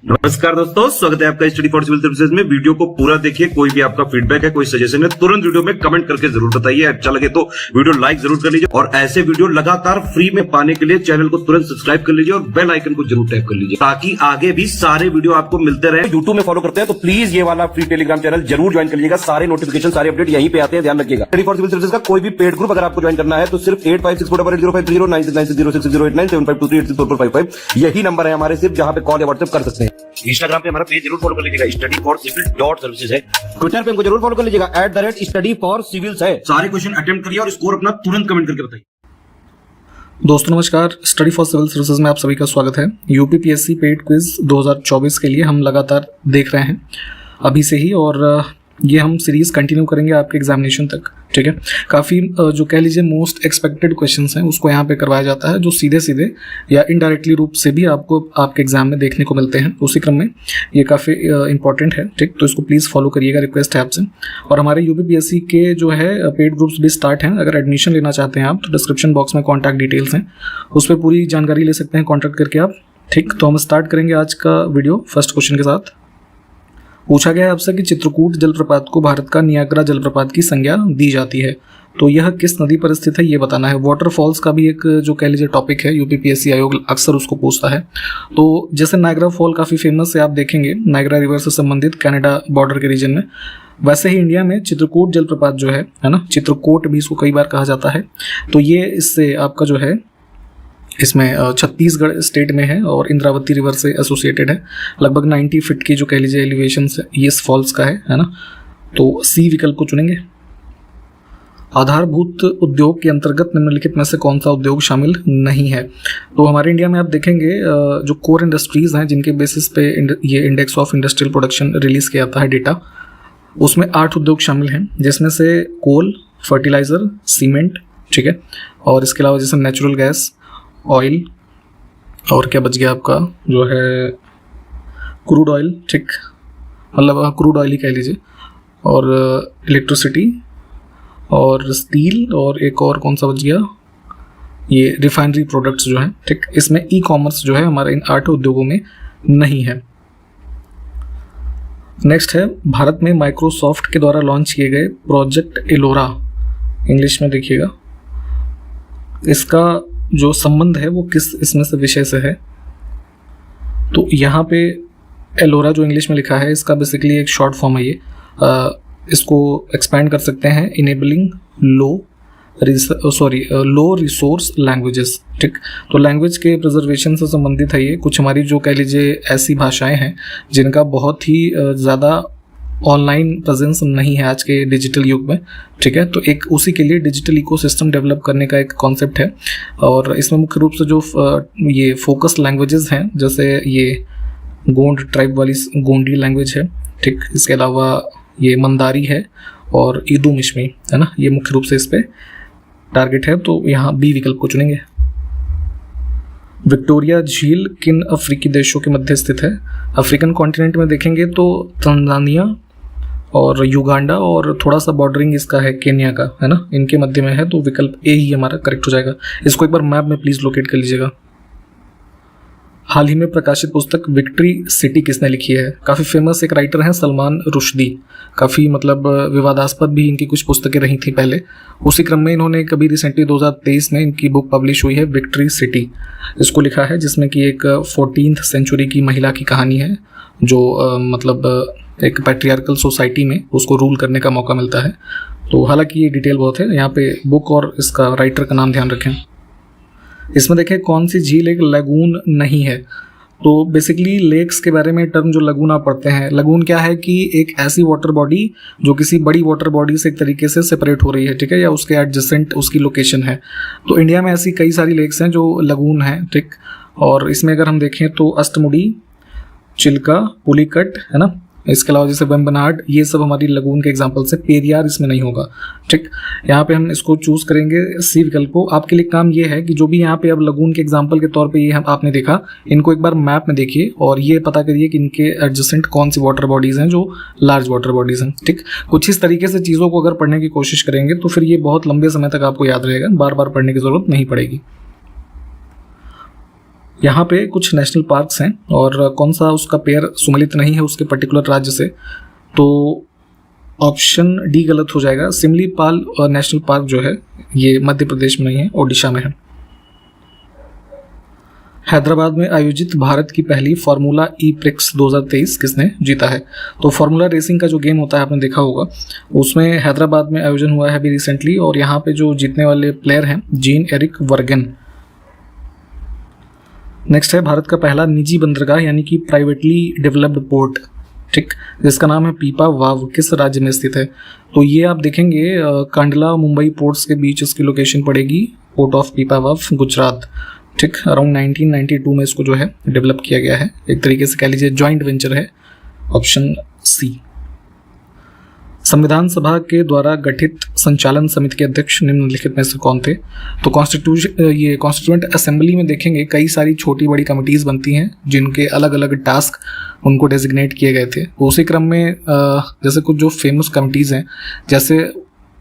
नमस्कार दोस्तों, स्वागत है आपका स्टडी फॉर सिविल सर्विसेज में। वीडियो को पूरा देखिए। कोई भी आपका फीडबैक है, कोई सजेशन है, तुरंत वीडियो में कमेंट करके जरूर बताइए। अच्छा लगे तो वीडियो लाइक जरूर कर लीजिए और ऐसे वीडियो लगातार फ्री में पाने के लिए चैनल को तुरंत सब्सक्राइब कर लीजिए और बेल आइकन को जरूर टैप कर लीजिए ताकि आगे भी सारे वीडियो आपको मिलते रहे। यूट्यूब में फॉलो करते हैं तो प्लीज ये वाला फ्री टेलीग्राम चैनल जरूर ज्वाइन कर लीजिएगा। सारे नोटिफिकेशन, सारे अपडेट यहीं पे आते हैं, ध्यान रखिएगा। स्टडी फॉर सिविल सर्विसेज का कोई भी पेड ग्रुप अगर आपको ज्वाइन करना है तो सिर्फ 8564805309696086089755 यही नंबर है हमारे, सिर्फ जहां पे कॉल या व्हाट्सएप कर सकते हैं। इंस्टाग्राम पे हमारा पेज जरूर फॉलो कर लीजिएगा, स्टडी फॉर सिविल .सर्विसेज है। ट्विटर पे हमको जरूर फॉलो कर लीजिएगा, @study for civils है। सारे क्वेश्चन अटेम्प्ट करिए और स्कोर अपना तुरंत कमेंट करके बताइए। दोस्तों नमस्कार, स्टडी फॉर सिविल सर्विसेज में आप सभी का स्वागत है। यूपीपीएससी पेड क्विज 2024 के लिए हम लगातार देख रहे हैं अभी से ही, और ये हम सीरीज कंटिन्यू करेंगे आपके एग्जामिनेशन तक। ठीक है, काफ़ी जो कह लीजिए मोस्ट एक्सपेक्टेड क्वेश्चंस हैं उसको यहाँ पे करवाया जाता है, जो सीधे सीधे या इनडायरेक्टली रूप से भी आपको आपके एग्जाम में देखने को मिलते हैं। उसी क्रम में ये काफ़ी इंपॉर्टेंट है। ठीक, तो इसको प्लीज़ फॉलो करिएगा, रिक्वेस्ट है आपसे। और हमारे यूपीपीएससी के जो है पेड ग्रुप्स भी स्टार्ट हैं। अगर एडमिशन लेना चाहते हैं आप तो डिस्क्रिप्शन बॉक्स में कॉन्टैक्ट डिटेल्स हैं, उस पर पूरी जानकारी ले सकते हैं कॉन्टैक्ट करके आप। ठीक, तो हम स्टार्ट करेंगे आज का वीडियो फर्स्ट क्वेश्चन के साथ। पूछा गया है आपसे कि चित्रकूट जलप्रपात को भारत का नियाग्रा जलप्रपात की संज्ञा दी जाती है, तो यह किस नदी पर स्थित है ये बताना है। वाटरफॉल्स का भी एक जो कह लीजिए टॉपिक है, यूपीपीएससी आयोग अक्सर उसको पूछता है। तो जैसे नायग्रा फॉल काफ़ी फेमस है, आप देखेंगे नायग्रा रिवर से संबंधित कनाडा बॉर्डर के रीजन में, वैसे ही इंडिया में चित्रकूट जलप्रपात जो है ना, चित्रकोट भी इसको कई बार कहा जाता है। तो ये इससे आपका जो है इसमें छत्तीसगढ़ स्टेट में है और इंद्रावती रिवर से एसोसिएटेड है। लगभग 90 फीट की जो कह लीजिए एलिवेशन ये इस फॉल्स का है ना। तो सी विकल्प को चुनेंगे। आधारभूत उद्योग के अंतर्गत निम्नलिखित में से कौन सा उद्योग शामिल नहीं है। तो हमारे इंडिया में आप देखेंगे जो कोर इंडस्ट्रीज़ हैं जिनके बेसिस पे ये index of industrial production release किया जाता है डेटा, उसमें 8 उद्योग शामिल हैं, जिसमें से कोल, फर्टिलाइज़र, सीमेंट, ठीक है, और इसके अलावा जैसे नेचुरल गैस, ऑयल, और क्या बच गया आपका जो है क्रूड ऑयल। ठीक, मतलब क्रूड ऑयल ही कह लीजिए, और इलेक्ट्रिसिटी और स्टील, और एक और कौन सा बच गया, ये रिफाइनरी प्रोडक्ट्स जो हैं। ठीक, इसमें ई कॉमर्स जो है हमारे इन 8 उद्योगों में नहीं है। नेक्स्ट है, भारत में माइक्रोसॉफ्ट के द्वारा लॉन्च किए गए प्रोजेक्ट एलोरा, इंग्लिश में देखिएगा, इसका जो संबंध है वो किस इसमें से विषय से है। तो यहाँ पे एलोरा जो इंग्लिश में लिखा है, इसका बेसिकली एक शॉर्ट फॉर्म है ये। इसको एक्सपैंड कर सकते हैं, इनेबलिंग लो रिसोर्स लैंग्वेजेस। ठीक, तो लैंग्वेज के प्रिजर्वेशन से संबंधित है ये। कुछ हमारी जो कह लीजिए ऐसी भाषाएं हैं जिनका बहुत ही ज़्यादा ऑनलाइन प्रेजेंस नहीं है आज के डिजिटल युग में। ठीक है, तो एक उसी के लिए डिजिटल इकोसिस्टम डेवलप करने का एक कॉन्सेप्ट है, और इसमें मुख्य रूप से जो ये फोकस लैंग्वेजेस हैं, जैसे ये गोंड ट्राइब वाली गोंडी लैंग्वेज है। ठीक, इसके अलावा ये मंदारी है और ईदू मिश्मी है ना, ये मुख्य रूप से इस पर टारगेट है। तो यहाँ बी विकल्प को चुनेंगे। विक्टोरिया झील किन अफ्रीकी देशों के मध्य स्थित है। अफ्रीकन कॉन्टिनेंट में देखेंगे तो तंजानिया और युगांडा, और थोड़ा सा बॉर्डरिंग इसका है केन्या का, है ना, इनके मध्य में है। तो विकल्प ए ही हमारा करेक्ट हो जाएगा। इसको एक बार मैप में प्लीज लोकेट कर लीजिएगा। हाल ही में प्रकाशित पुस्तक विक्ट्री सिटी किसने लिखी है। काफ़ी फेमस एक राइटर हैं सलमान रुश्दी, काफ़ी मतलब विवादास्पद भी इनकी कुछ पुस्तकें रही थी पहले। उसी क्रम में इन्होंने कभी रिसेंटली 2023 में इनकी बुक पब्लिश हुई है, विक्ट्री सिटी, इसको लिखा है, जिसमें कि एक 14th सेंचुरी की महिला की कहानी है जो मतलब एक पैट्रियार्कल सोसाइटी में उसको रूल करने का मौका मिलता है। तो हालांकि ये डिटेल बहुत है, यहाँ पे बुक और इसका राइटर का नाम ध्यान रखें। इसमें देखें कौन सी झील एक लगून नहीं है। तो बेसिकली लेक्स के बारे में टर्म जो लगून आप पढ़ते हैं, लगून क्या है कि एक ऐसी वाटर बॉडी जो किसी बड़ी वाटर बॉडी से एक तरीके से सेपरेट हो रही है, ठीक है, या उसके एडजेसेंट उसकी लोकेशन है। तो इंडिया में ऐसी कई सारी लेक्स हैं जो लगून हैं। ठीक, और इसमें अगर हम देखें तो अष्टमुडी, चिल्का, पुलिकट, है ना, इसके अलावा जैसे वेम्बनाड, ये सब हमारी लगून के एग्जांपल्स है। पेरियार इसमें नहीं होगा। ठीक, यहाँ पे हम इसको चूज करेंगे सी विकल्प को। आपके लिए काम ये है कि जो भी यहाँ पे अब लगून के एग्जांपल के तौर पे ये आपने देखा, इनको एक बार मैप में देखिए और ये पता करिए कि इनके एडजेसेंट कौन सी वाटर बॉडीज हैं जो लार्ज वाटर बॉडीज हैं। ठीक, कुछ इस तरीके से चीज़ों को अगर पढ़ने की कोशिश करेंगे तो फिर ये बहुत लंबे समय तक आपको याद रहेगा, बार बार पढ़ने की जरूरत नहीं पड़ेगी। यहाँ पे कुछ नेशनल पार्क्स हैं और कौन सा उसका पेयर सुमेलित नहीं है उसके पर्टिकुलर राज्य से, तो ऑप्शन डी गलत हो जाएगा। सिमलीपाल नेशनल पार्क जो है ये मध्य प्रदेश में नहीं है, ओडिशा में है। हैदराबाद में आयोजित भारत की पहली फार्मूला ई प्रिक्स 2023 किसने जीता है? तो फार्मूला रेसिंग का जो गेम होता है आपने देखा होगा, उसमें हैदराबाद में आयोजन हुआ है अभी रिसेंटली, और यहाँ पे जो जीतने वाले प्लेयर हैं जीन एरिक वर्गन। नेक्स्ट है भारत का पहला निजी बंदरगाह यानी कि प्राइवेटली डेवलप्ड पोर्ट, ठीक, जिसका नाम है पीपा वाव, किस राज्य में स्थित है? तो ये आप देखेंगे कांडला मुंबई पोर्ट्स के बीच इसकी लोकेशन पड़ेगी, पोर्ट ऑफ पीपा वाव, गुजरात, ठीक। अराउंड 1992 में इसको जो है डेवलप किया गया है, एक तरीके से कह लीजिए जॉइंट वेंचर है, ऑप्शन सी। संविधान सभा के द्वारा गठित संचालन समिति के अध्यक्ष निम्नलिखित में से कौन थे? तो कॉन्स्टिट्यूएंट असेंबली में देखेंगे कई सारी छोटी बड़ी कमिटीज बनती हैं जिनके अलग अलग टास्क उनको डेजिग्नेट किए गए थे। उसी क्रम में जैसे कुछ जो फेमस कमिटीज हैं, जैसे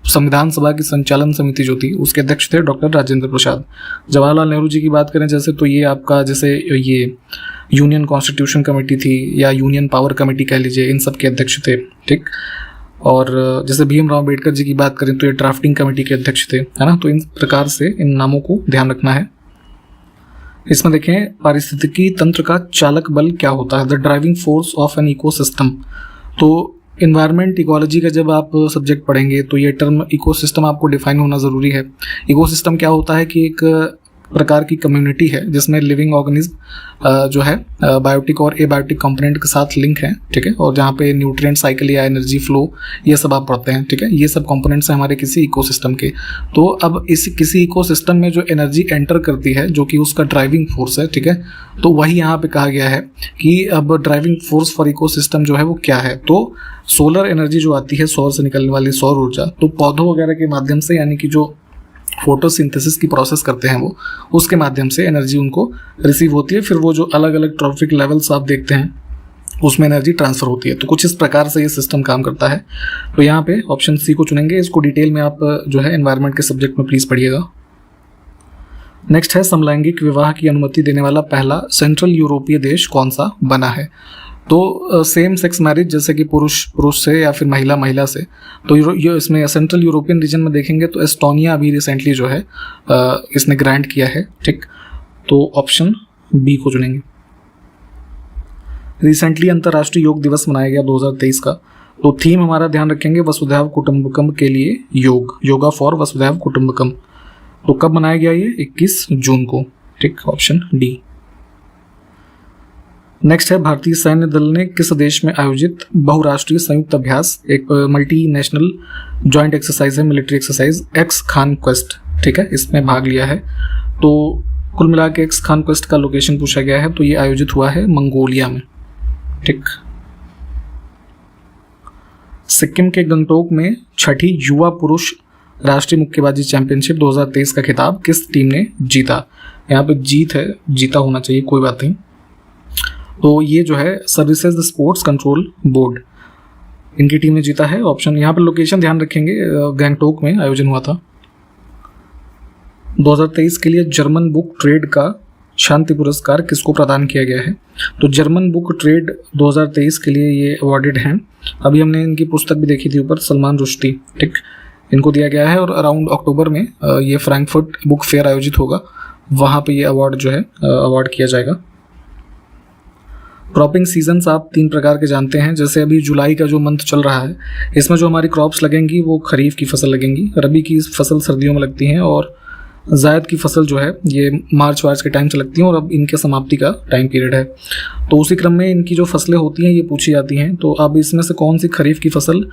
संविधान सभा की संचालन समिति जो थी उसके अध्यक्ष थे डॉक्टर राजेंद्र प्रसाद। जवाहरलाल नेहरू जी की बात करें जैसे, तो ये आपका जैसे ये यूनियन कॉन्स्टिट्यूशन कमेटी थी या यूनियन पावर कमेटी कह लीजिए, इन सब के अध्यक्ष थे, ठीक। और जैसे भीमराव अम्बेडकर जी की बात करें तो ये ड्राफ्टिंग कमेटी के अध्यक्ष थे, है ना। तो इन प्रकार से इन नामों को ध्यान रखना है। इसमें देखें पारिस्थितिकी तंत्र का चालक बल क्या होता है? The driving force of an ecosystem. तो इन्वायरमेंट इकोलॉजी का जब आप सब्जेक्ट पढ़ेंगे तो ये टर्म इकोसिस्टम आपको डिफाइन होना ज़रूरी है। इकोसिस्टम क्या होता है कि एक प्रकार की कम्युनिटी है जिसमें लिविंग ऑर्गेनिज्म जो है बायोटिक और एबायोटिक कंपोनेंट के साथ लिंक है, ठीक है, और जहाँ पे न्यूट्रिएंट साइकिल या एनर्जी फ्लो ये सब आप पढ़ते हैं, ठीक है। ये सब कंपोनेंट्स हैं हमारे किसी इकोसिस्टम के। तो अब इस किसी इकोसिस्टम में जो एनर्जी एंटर करती है जो कि उसका ड्राइविंग फोर्स है, ठीक है, तो वही यहाँ पे कहा गया है कि अब ड्राइविंग फोर्स फॉर इकोसिस्टम जो है वो क्या है? तो सोलर एनर्जी जो आती है, सौर से निकलने वाली सौर ऊर्जा, तो पौधों वगैरह के माध्यम से, यानी कि जो फोटोसिंथेसिस की प्रोसेस करते हैं वो, उसके माध्यम से एनर्जी उनको रिसीव होती है। फिर वो जो अलग अलग ट्रॉफिक लेवल्स आप देखते हैं उसमें एनर्जी ट्रांसफर होती है। तो कुछ इस प्रकार से ये सिस्टम काम करता है। तो यहाँ पे ऑप्शन सी को चुनेंगे। इसको डिटेल में आप जो है एनवायरनमेंट के सब्जेक्ट में प्लीज पढ़िएगा। नेक्स्ट है समलैंगिक विवाह की अनुमति देने वाला पहला सेंट्रल यूरोपीय देश कौन सा बना है? तो सेम सेक्स मैरिज जैसे कि पुरुष से या फिर महिला से, तो ये इसमें सेंट्रल यूरोपियन रीजन में देखेंगे तो एस्टोनिया अभी रिसेंटली जो है इसने ग्रांट किया है, ठीक। तो ऑप्शन बी को चुनेंगे। रिसेंटली अंतर्राष्ट्रीय योग दिवस मनाया गया 2023 का। तो थीम हमारा ध्यान रखेंगे वसुधैव कुटुंबकम के लिए योगा फॉर वसुधैव कुटुंबकम। तो कब मनाया गया ये? 21 जून को, ठीक, ऑप्शन डी। नेक्स्ट है भारतीय सैन्य दल ने किस देश में आयोजित बहुराष्ट्रीय संयुक्त अभ्यास, एक मल्टी नेशनल जॉइंट एक्सरसाइज है, military exercise x Khan quest, ठीक है, इसमें भाग लिया है। तो कुल मिला के एक्स खान क्वेस्ट का लोकेशन पूछा गया है, तो ये आयोजित हुआ है मंगोलिया में, ठीक। सिक्किम के गंगटोक में छठी युवा पुरुष राष्ट्रीय मुक्केबाजी चैंपियनशिप 2023 का खिताब किस टीम ने जीता? यहाँ पे जीता होना चाहिए, कोई बात नहीं। तो ये जो है सर्विसेज स्पोर्ट्स कंट्रोल बोर्ड, इनकी टीम ने जीता है। ऑप्शन यहाँ पर लोकेशन ध्यान रखेंगे, गैंगटोक में आयोजन हुआ था। 2023 के लिए जर्मन बुक ट्रेड का शांति पुरस्कार किसको प्रदान किया गया है? तो जर्मन बुक ट्रेड 2023 के लिए ये अवॉर्डेड हैं। अभी हमने इनकी पुस्तक भी देखी थी ऊपर, सलमान रुश्दी, ठीक, इनको दिया गया है। और अराउंड अक्टूबर में ये फ्रैंकफर्ट बुक फेयर आयोजित होगा, वहाँ पे ये अवार्ड जो है अवार्ड किया जाएगा। क्रॉपिंग सीजन्स आप 3 प्रकार के जानते हैं। जैसे अभी जुलाई का जो मंथ चल रहा है, इसमें जो हमारी क्रॉप्स लगेंगी वो खरीफ की फसल लगेंगी, रबी की फसल सर्दियों में लगती हैं, और जायद की फसल जो है ये मार्च के टाइम से लगती हैं, और अब इनके समाप्ति का टाइम पीरियड है। तो उसी क्रम में इनकी जो फसलें होती हैं ये पूछी जाती हैं। तो अब इसमें से कौन सी खरीफ की फसल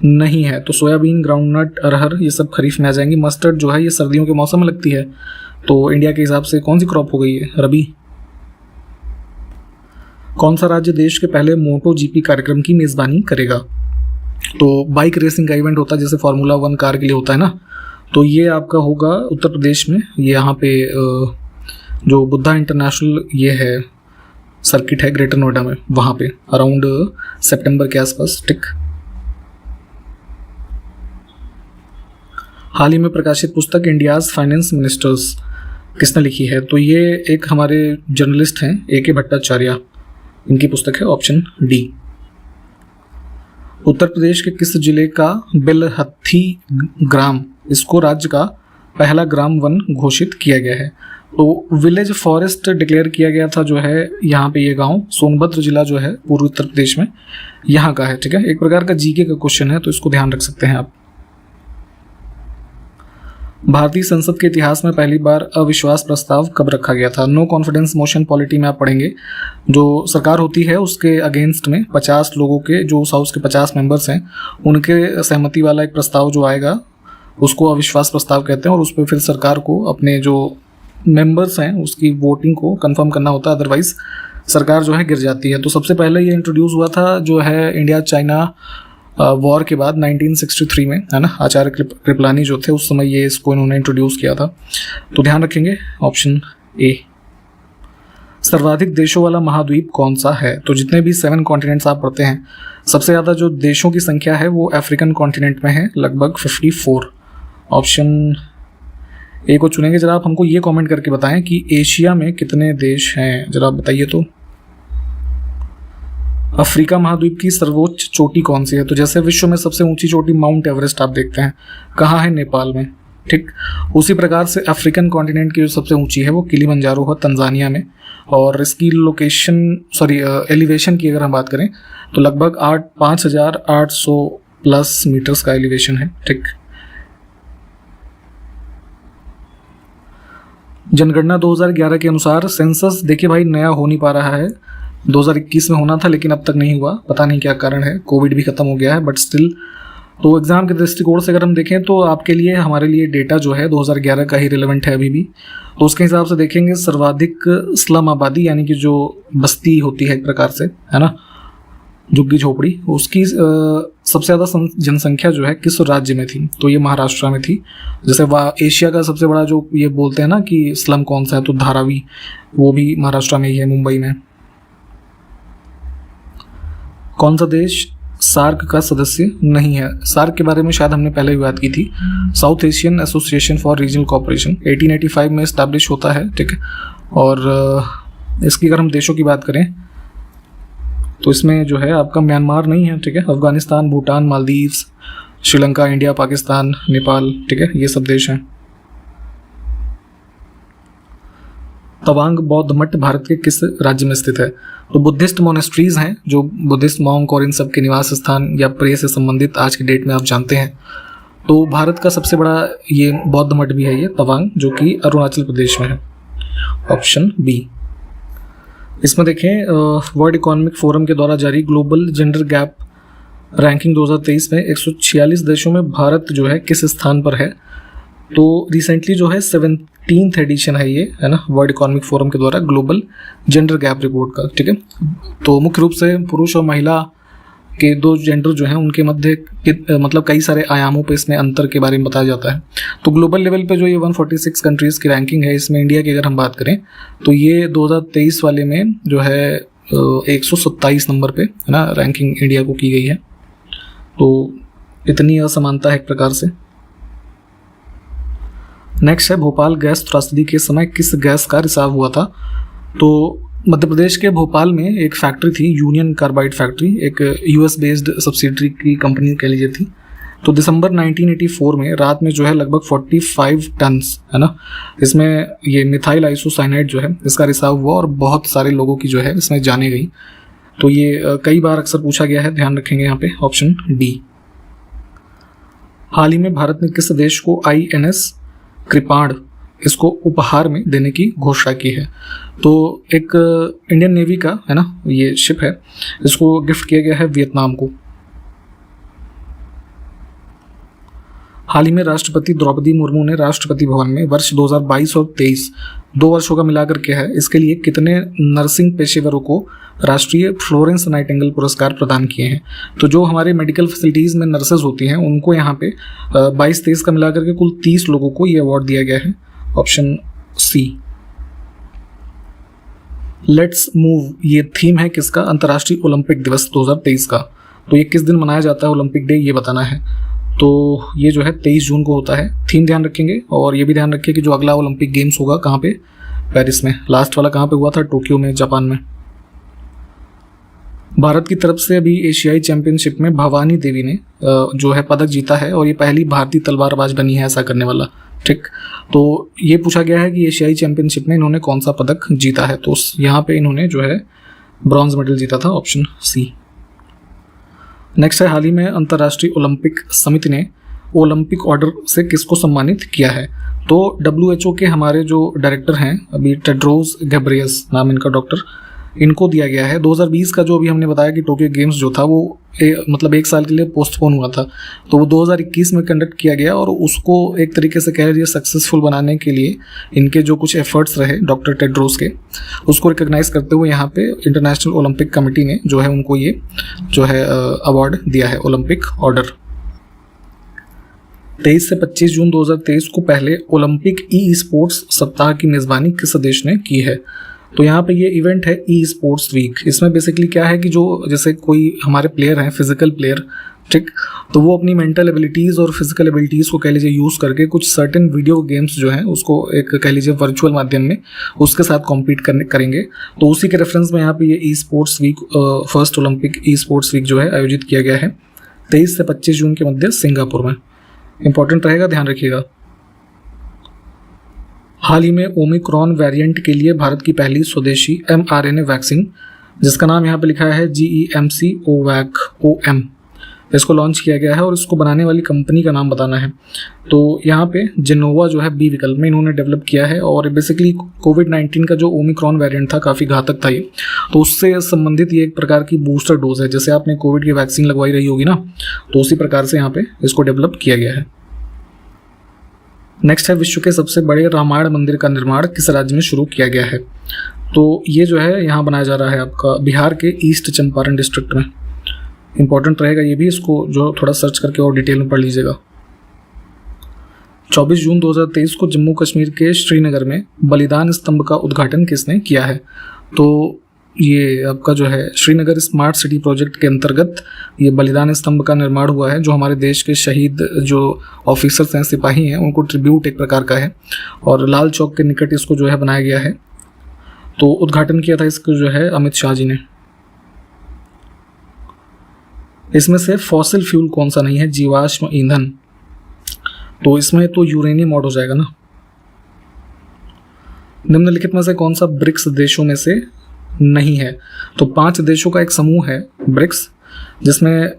नहीं है? तो सोयाबीन, ग्राउंडनट, अरहर ये सब खरीफ में आ जाएंगी। मस्टर्ड जो है ये सर्दियों के मौसम में लगती है। तो इंडिया के हिसाब से कौन सी क्रॉप हो गई है? रबी। कौन सा राज्य देश के पहले मोटो जीपी कार्यक्रम की मेजबानी करेगा? तो बाइक रेसिंग का इवेंट होता है जैसे फार्मूला 1 कार के लिए होता है ना, तो ये आपका होगा उत्तर प्रदेश में। ये यहाँ पे जो बुद्धा इंटरनेशनल ये है सर्किट है ग्रेटर नोएडा में, वहाँ पे अराउंड सितंबर के आसपास, ठीक। हाल ही में प्रकाशित पुस्तक इंडियाज फाइनेंस मिनिस्टर्स किसने लिखी है? तो ये एक हमारे जर्नलिस्ट हैं A.K. भट्टाचार्य, इनकी पुस्तक है, ऑप्शन डी। उत्तर प्रदेश के किस जिले का बेलहत्थी ग्राम, इसको राज्य का पहला ग्राम वन घोषित किया गया है? तो विलेज फॉरेस्ट डिक्लेयर किया गया था जो है यहाँ पे, ये गांव सोनभद्र जिला जो है पूर्वी उत्तर प्रदेश में, यहाँ का है। ठीक है, एक प्रकार का जीके का क्वेश्चन है, तो इसको ध्यान रख सकते हैं आप। भारतीय संसद के इतिहास में पहली बार अविश्वास प्रस्ताव कब रखा गया था? नो कॉन्फिडेंस मोशन पॉलिटी में आप पढ़ेंगे, जो सरकार होती है उसके अगेंस्ट में 50 लोगों के, जो उस हाउस के 50 मेंबर्स हैं, उनके सहमति वाला एक प्रस्ताव जो आएगा उसको अविश्वास प्रस्ताव कहते हैं, और उस पर फिर सरकार को अपने जो मेंबर्स हैं उसकी वोटिंग को कंफर्म करना होता है, अदरवाइज सरकार जो है गिर जाती है। तो सबसे पहले ये इंट्रोड्यूस हुआ था जो है इंडिया चाइना वॉर के बाद 1963 में, है ना। आचार्य कृपलानी जो थे उस समय ये इसको इन्होंने इंट्रोड्यूस किया था, तो ध्यान रखेंगे ऑप्शन ए। सर्वाधिक देशों वाला महाद्वीप कौन सा है? तो जितने भी 7 कॉन्टिनेंट्स आप पढ़ते हैं, सबसे ज़्यादा जो देशों की संख्या है वो अफ्रीकन कॉन्टिनेंट में है, लगभग 54। ऑप्शन ए को चुनेंगे। जरा आप हमको ये कमेंट करके बताएं कि एशिया में कितने देश हैं, जरा बताइए। तो अफ्रीका महाद्वीप की सर्वोच्च चोटी कौन सी है? तो जैसे विश्व में सबसे ऊंची चोटी माउंट एवरेस्ट आप देखते हैं, कहाँ है? नेपाल में। ठीक, उसी प्रकार से अफ्रीकन कॉन्टिनेंट की जो सबसे ऊंची है वो किलिमंजारो है, तंजानिया में, और इसकी एलिवेशन की अगर हम बात करें तो लगभग 5,800 प्लस मीटर्स का एलिवेशन है। ठीक, जनगणना 2011 के अनुसार सेंसस, देखिए भाई नया हो नहीं पा रहा है, 2021 में होना था लेकिन अब तक नहीं हुआ, पता नहीं क्या कारण है, कोविड भी खत्म हो गया है, बट स्टिल। तो एग्जाम के दृष्टिकोण से अगर हम देखें तो आपके लिए, हमारे लिए डेटा जो है 2011 का ही रिलेवेंट है अभी भी। तो उसके हिसाब से देखेंगे सर्वाधिक स्लम आबादी, यानी कि जो बस्ती होती है एक प्रकार से, है ना, झुग्गी झोपड़ी, उसकी सबसे ज़्यादा जनसंख्या जो है किस राज्य में थी? तो ये महाराष्ट्र में थी। जैसे एशिया का सबसे बड़ा जो ये बोलते हैं ना कि स्लम कौन सा है, तो धारावी, वो भी महाराष्ट्र में ही है, मुंबई में। कौन सा देश सार्क का सदस्य नहीं है? सार्क के बारे में शायद हमने पहले भी बात की थी, south Asian association for regional cooperation, 1885 में इस्टेब्लिश होता है। ठीक है, और इसकी अगर हम देशों की बात करें तो इसमें जो है आपका म्यांमार नहीं है। ठीक है, अफगानिस्तान, भूटान, मालदीव्स, श्रीलंका, इंडिया, पाकिस्तान, नेपाल, ठीक है, ये सब देश हैं। तवांग बौद्ध मठ भारत के किस राज्य में स्थित है? तो बुद्धिस्ट मोनेस्ट्रीज हैं, जो बुद्धिस्ट मॉन्क और इन सब के निवास स्थान या प्रे से संबंधित आज की डेट में आप जानते हैं। तो भारत का सबसे बड़ा ये बौद्ध मठ भी है, ये तवांग, जो कि अरुणाचल प्रदेश में है, ऑप्शन बी। इसमें देखें वर्ल्ड इकोनॉमिक फोरम के द्वारा जारी ग्लोबल जेंडर गैप रैंकिंग 2023 में 146 देशों में भारत जो है किस स्थान पर है? तो रिसेंटली जो है 17th एडिशन है ये, है ना, वर्ल्ड इकोनॉमिक फोरम के द्वारा ग्लोबल जेंडर गैप रिपोर्ट का। ठीक है, तो मुख्य रूप से पुरुष और महिला के दो जेंडर जो हैं उनके मध्य मतलब कई सारे आयामों पे इसमें अंतर के बारे में बताया जाता है। तो ग्लोबल लेवल पे जो ये 146 कंट्रीज़ की रैंकिंग है, इसमें इंडिया की अगर हम बात करें तो ये 2023 वाले में जो है 127 नंबर पे, है ना, रैंकिंग इंडिया को की गई है। तो इतनी असमानता है एक प्रकार से। नेक्स्ट है भोपाल गैस त्रासदी के समय किस गैस का रिसाव हुआ था? तो मध्य प्रदेश के भोपाल में एक फैक्ट्री थी, यूनियन कार्बाइड फैक्ट्री, एक यूएस बेस्ड सब्सिडरी की कंपनी कह लीजिए थी। तो दिसंबर 1984 में रात में जो है लगभग 45 टन्स, है ना, इसमें ये मिथाइल आइसोसाइनाइड जो है इसका रिसाव हुआ और बहुत सारे लोगों की जो है इसमें जाने गई। तो ये कई बार अक्सर पूछा गया है, ध्यान रखेंगे यहाँ पे, ऑप्शन डी। हाल ही में भारत ने किस देश को INS कृपाण इसको उपहार में देने की घोषणा की है? तो एक इंडियन नेवी का, है ना, ये शिप है, इसको गिफ्ट किया गया है वियतनाम को। हाल ही में राष्ट्रपति द्रौपदी मुर्मू ने राष्ट्रपति भवन में वर्ष 2022 और 23 2 वर्षों का मिलाकर के है, इसके लिए कितने नर्सिंग पेशेवरों को राष्ट्रीय फ्लोरेंस नाइटिंगेल पुरस्कार प्रदान किए हैं? तो जो हमारे मेडिकल फैसिलिटीज़ में नर्सेज होती हैं उनको यहाँ पे 22-23 का मिलाकर के कुल 30 लोगों को ये अवार्ड दिया गया है, ऑप्शन सी। लेट्स मूव ये थीम है किसका? अंतर्राष्ट्रीय ओलंपिक दिवस 2023 का। तो ये किस दिन मनाया जाता है ओलंपिक डे, ये बताना है। तो ये जो है 23 जून को होता है। थीम ध्यान रखेंगे और ये भी ध्यान रखिए कि जो अगला ओलंपिक गेम्स होगा कहाँ पे, पेरिस में। लास्ट वाला कहाँ पे हुआ था, टोक्यो में, जापान में। भारत की तरफ से अभी एशियाई चैंपियनशिप में भवानी देवी ने जो है पदक जीता है और ये पहली भारतीय तलवारबाज बनी है ऐसा करने वाला। ठीक, तो ये पूछा गया है कि एशियाई चैंपियनशिप में इन्होंने कौन सा पदक जीता है, तो यहाँ पे इन्होंने जो है ब्रॉन्ज मेडल जीता था, ऑप्शन सी। नेक्स्ट है, हाल ही में अंतर्राष्ट्रीय ओलंपिक समिति ने ओलंपिक ऑर्डर से किसको सम्मानित किया है? तो WHO के हमारे जो डायरेक्टर हैं अभी, टेड्रोस घेब्रेयेसस नाम इनका डॉक्टर, इनको दिया गया है। 2020 का जो अभी हमने बताया कि टोक्यो गेम्स जो था वो मतलब 1 साल के लिए पोस्टपोन हुआ था, तो वो 2021 में कंडक्ट किया गया और उसको एक तरीके से कह लीजिए सक्सेसफुल बनाने के लिए इनके जो कुछ एफर्ट्स रहे डॉक्टर टेड्रोस के, उसको रिकॉग्नाइज करते हुए यहाँ पे इंटरनेशनल ओलंपिक कमेटी ने जो है उनको ये जो है अवार्ड दिया है, ओलंपिक ऑर्डर। 23 से 25 जून 2023 को पहले ओलंपिक ई स्पोर्ट्स सप्ताह की मेज़बानी किस देश ने की है? तो यहाँ पे ये इवेंट है ई स्पोर्ट्स वीक। इसमें बेसिकली क्या है कि जो जैसे कोई हमारे प्लेयर हैं, फिजिकल प्लेयर, ठीक, तो वो अपनी मेंटल एबिलिटीज़ और फिजिकल एबिलिटीज़ को कह लीजिए यूज़ करके कुछ सर्टेन वीडियो गेम्स जो हैं उसको एक कह लीजिए वर्चुअल माध्यम में उसके साथ कॉम्पीट करेंगे। तो उसी के रेफरेंस में यहाँ पे ये esports week, first Olympic esports week जो है आयोजित किया गया है 23 से 25 जून के मध्य सिंगापुर में। इंपॉर्टेंट रहेगा, ध्यान रखिएगा। हाल ही में ओमिक्रॉन वेरिएंट के लिए भारत की पहली स्वदेशी mRNA वैक्सीन, जिसका नाम यहाँ पे लिखा है GEMC-OVAC-OM, इसको लॉन्च किया गया है और इसको बनाने वाली कंपनी का नाम बताना है। तो यहाँ पे जेनोवा जो है बी विकल्प में इन्होंने डेवलप किया है और बेसिकली कोविड-19 का जो ओमिक्रॉन वेरिएंट था काफ़ी घातक था ये, तो उससे संबंधित ये एक प्रकार की बूस्टर डोज है। जैसे आपने कोविड की वैक्सीन लगवाई रही होगी ना, तो उसी प्रकार से यहाँ पे इसको डेवलप किया गया है। नेक्स्ट है, विश्व के सबसे बड़े रामायण मंदिर का निर्माण किस राज्य में शुरू किया गया है? तो ये जो है यहाँ बनाया जा रहा है आपका बिहार के ईस्ट चंपारण डिस्ट्रिक्ट में। इंपॉर्टेंट रहेगा ये भी, इसको जो थोड़ा सर्च करके और डिटेल में पढ़ लीजिएगा। 24 जून 2023 को जम्मू कश्मीर के श्रीनगर में बलिदान स्तंभ का उद्घाटन किसने किया है? तो ये आपका जो है श्रीनगर स्मार्ट सिटी प्रोजेक्ट के अंतर्गत ये बलिदान स्तंभ का निर्माण हुआ है, जो हमारे देश के शहीद जो ऑफिसर्स हैं, सिपाही हैं, उनको ट्रिब्यूट एक प्रकार का है और लाल चौक के निकट इसको जो है बनाया गया है। तो उद्घाटन किया था इसको जो है अमित शाह जी ने। इसमें से फॉसिल फ्यूल कौन सा नहीं है, जीवाश्म ईंधन? तो इसमें तो यूरेनियम मॉड हो जाएगा ना। निम्नलिखित में से कौन सा ब्रिक्स देशों में से नहीं है? तो 5 देशों का एक समूह है ब्रिक्स, जिसमें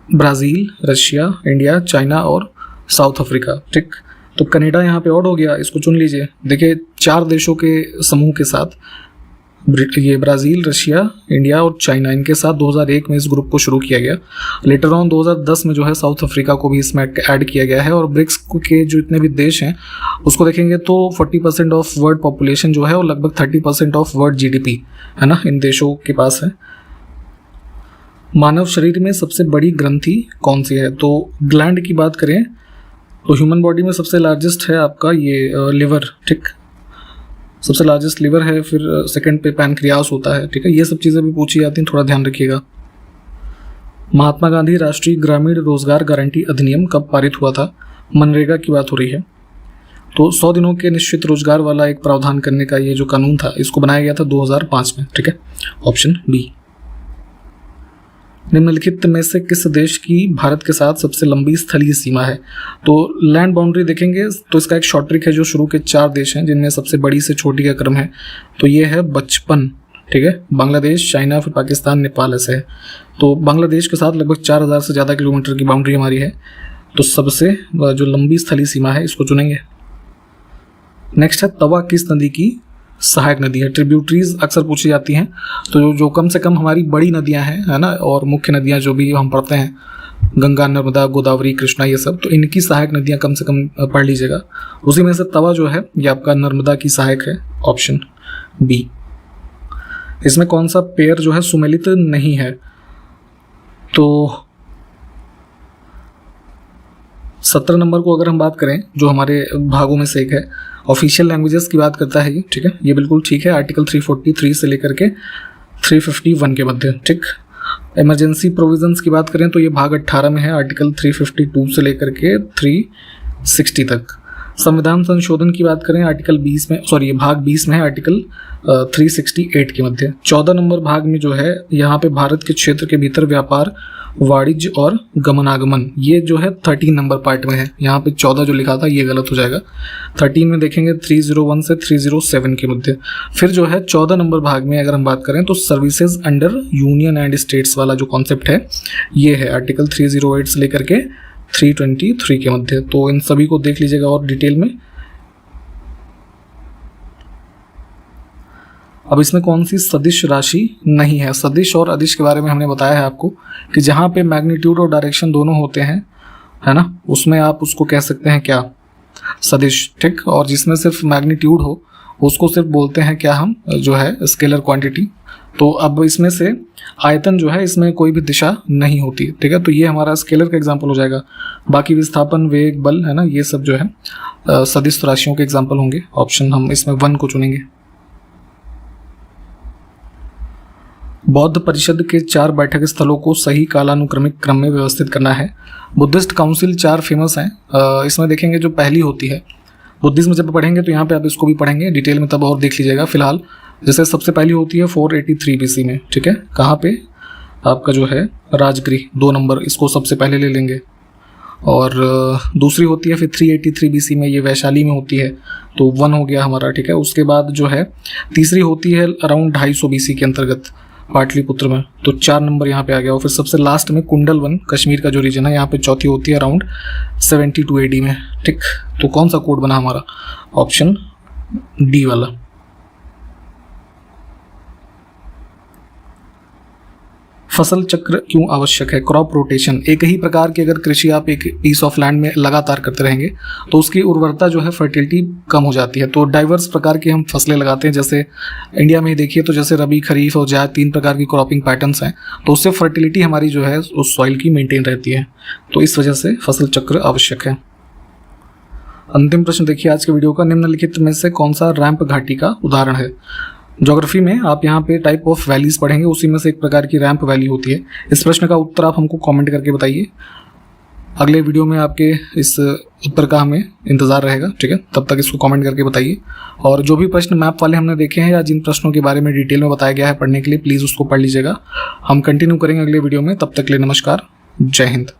ब्राज़ील, रशिया, इंडिया, चाइना और साउथ अफ्रीका। ठीक, तो कनाडा यहाँ पे ऑड हो गया, इसको चुन लीजिए। देखिए 4 देशों के समूह के साथ ये ब्राज़ील, रशिया, इंडिया और चाइना, इनके साथ 2001 में इस ग्रुप को शुरू किया गया। लेटर ऑन 2010 में जो है साउथ अफ्रीका को भी इसमें ऐड किया गया है। और ब्रिक्स के जो इतने भी देश हैं उसको देखेंगे तो 40% ऑफ वर्ल्ड पॉपुलेशन जो है और लगभग 30% ऑफ वर्ल्ड GDP है ना, इन देशों के पास है। मानव शरीर में सबसे बड़ी ग्रंथि कौन सी है? तो ग्लैंड की बात करें तो ह्यूमन बॉडी में सबसे लार्जेस्ट है आपका ये लिवर। ठीक, सबसे लार्जेस्ट लिवर है, फिर सेकंड पे पैनक्रियास होता है। ठीक है, ये सब चीज़ें भी पूछी जाती हैं, थोड़ा ध्यान रखिएगा। महात्मा गांधी राष्ट्रीय ग्रामीण रोजगार गारंटी अधिनियम कब पारित हुआ था? मनरेगा की बात हो रही है। तो 100 दिनों के निश्चित रोजगार वाला एक प्रावधान करने का ये जो कानून था, इसको बनाया गया था 2005 में। ठीक है, ऑप्शन बी। निम्नलिखित में से किस देश की भारत के साथ सबसे लंबी स्थलीय सीमा है? तो लैंड बाउंड्री देखेंगे तो इसका एक शॉर्ट ट्रिक है, जो शुरू के 4 देश हैं जिनमें सबसे बड़ी से छोटी का क्रम है, तो ये है 55। ठीक है, बांग्लादेश, चाइना, फिर पाकिस्तान, नेपाल ऐसे है। तो बांग्लादेश के साथ लगभग 4000 से ज़्यादा किलोमीटर की बाउंड्री हमारी है, तो सबसे जो लंबी स्थलीय सीमा है इसको चुनेंगे। नेक्स्ट है, तवा किस नदी की सहायक नदी है? ट्रिब्यूटरीज अक्सर पूछी जाती हैं, तो जो कम से कम हमारी बड़ी नदियां हैं, है ना, और मुख्य नदियां जो भी हम पढ़ते हैं, गंगा, नर्मदा, गोदावरी, कृष्णा, ये सब, तो इनकी सहायक नदियां कम से कम पढ़ लीजिएगा। उसी में से तवा जो है ये आपका नर्मदा की सहायक है, ऑप्शन बी। इसमें कौन सा पेयर जो है सुमेलित नहीं है? तो 17 नंबर को अगर हम बात करें, जो हमारे भागों में से एक है, ऑफिशियल लैंग्वेजेस की बात करता है ये। ठीक है, ये बिल्कुल ठीक है, आर्टिकल 343 से लेकर के 351 के मध्य। ठीक, इमरजेंसी प्रोविजंस की बात करें तो ये भाग 18 में है, आर्टिकल 352 से लेकर के 360 तक। संविधान संशोधन की बात करें आर्टिकल 20 में, सॉरी ये भाग 20 में है, आर्टिकल 368 के मध्य। 14 नंबर भाग में जो है यहाँ पे भारत के क्षेत्र के भीतर व्यापार, वाणिज्य और गमनागमन, ये जो है 13 नंबर पार्ट में है। यहाँ पे 14 जो लिखा था ये गलत हो जाएगा। 13 में देखेंगे 301 से 307 के मध्य। फिर जो है 14 नंबर भाग में अगर हम बात करें तो services under union and states वाला जो कॉन्सेप्ट है ये है आर्टिकल 308 से लेकर के 323 के मध्य। तो इन सभी को देख लीजिएगा और डिटेल में। अब इसमें कौन सी सदिश राशि नहीं है? सदिश और अदिश के बारे में हमने बताया है आपको कि जहाँ पे मैग्नीट्यूड और डायरेक्शन दोनों होते हैं, है ना, उसमें आप उसको कह सकते हैं क्या? सदिश, ठीक। और जिसमें सिर्फ मैग्नीट्यूड हो उसको सिर्फ बोलते हैं क्या हम, जो है स्केलर क्वांटिटी। तो अब इसमें से आयतन जो है इसमें कोई भी दिशा नहीं होती, ठीक है। तो ये हमारा स्केलर का एग्जाम्पल हो जाएगा। बाकी विस्थापन, वेग, बल, है ना, ये सब जो है सदिश राशियों के एग्जाम्पल होंगे। ऑप्शन हम इसमें 1 को चुनेंगे। बौद्ध परिषद के 4 बैठक स्थलों को सही कालानुक्रमिक क्रम में व्यवस्थित करना है। बुद्धिस्ट काउंसिल 4 फेमस हैं। इसमें देखेंगे जो पहली होती है, बुद्धिज्म जब पढ़ेंगे तो यहाँ पे आप इसको भी पढ़ेंगे डिटेल में, तब और देख लीजिएगा। फिलहाल जैसे सबसे पहली होती है 483 BC में, ठीक है। कहाँ पे? आपका जो है राजगृह 2 नंबर, इसको सबसे पहले ले लेंगे। और दूसरी होती है फिर 383 BC में, ये वैशाली में होती है, तो 1 हो गया हमारा, ठीक है। उसके बाद जो है तीसरी होती है अराउंड 250 BC के अंतर्गत पाटलिपुत्र में, तो 4 नंबर यहाँ पे आ गया। और फिर सबसे लास्ट में कुंडलवन, कश्मीर का जो रीजन है, यहाँ पे चौथी होती है अराउंड 72 AD में, ठीक। तो कौन सा कोड बना हमारा? ऑप्शन डी वाला। फसल चक्र क्यों आवश्यक है? क्रॉप रोटेशन, एक ही प्रकार की अगर कृषि आप एक पीस ऑफ लैंड में लगातार करते रहेंगे तो उसकी उर्वरता जो है, फर्टिलिटी कम हो जाती है। तो डाइवर्स प्रकार की हम फसलें लगाते हैं, जैसे इंडिया में ही देखिए तो जैसे रबी, खरीफ और जायद 3 प्रकार की क्रॉपिंग पैटर्न्स हैं, तो उससे फर्टिलिटी हमारी जो है उस सॉइल की मेंटेन रहती है। तो इस वजह से फसल चक्र आवश्यक है। अंतिम प्रश्न देखिए आज के वीडियो का, निम्नलिखित में से कौन सा रैंप घाटी का उदाहरण है? ज्योग्राफी में आप यहाँ पे टाइप ऑफ वैलीज पढ़ेंगे, उसी में से एक प्रकार की रैंप वैली होती है। इस प्रश्न का उत्तर आप हमको कमेंट करके बताइए। अगले वीडियो में आपके इस उत्तर का हमें इंतजार रहेगा, ठीक है। तब तक इसको कमेंट करके बताइए। और जो भी प्रश्न मैप वाले हमने देखे हैं या जिन प्रश्नों के बारे में डिटेल में बताया गया है पढ़ने के लिए, प्लीज़ उसको पढ़ लीजिएगा। हम कंटिन्यू करेंगे अगले वीडियो में। तब तक के लिए नमस्कार, जय हिंद।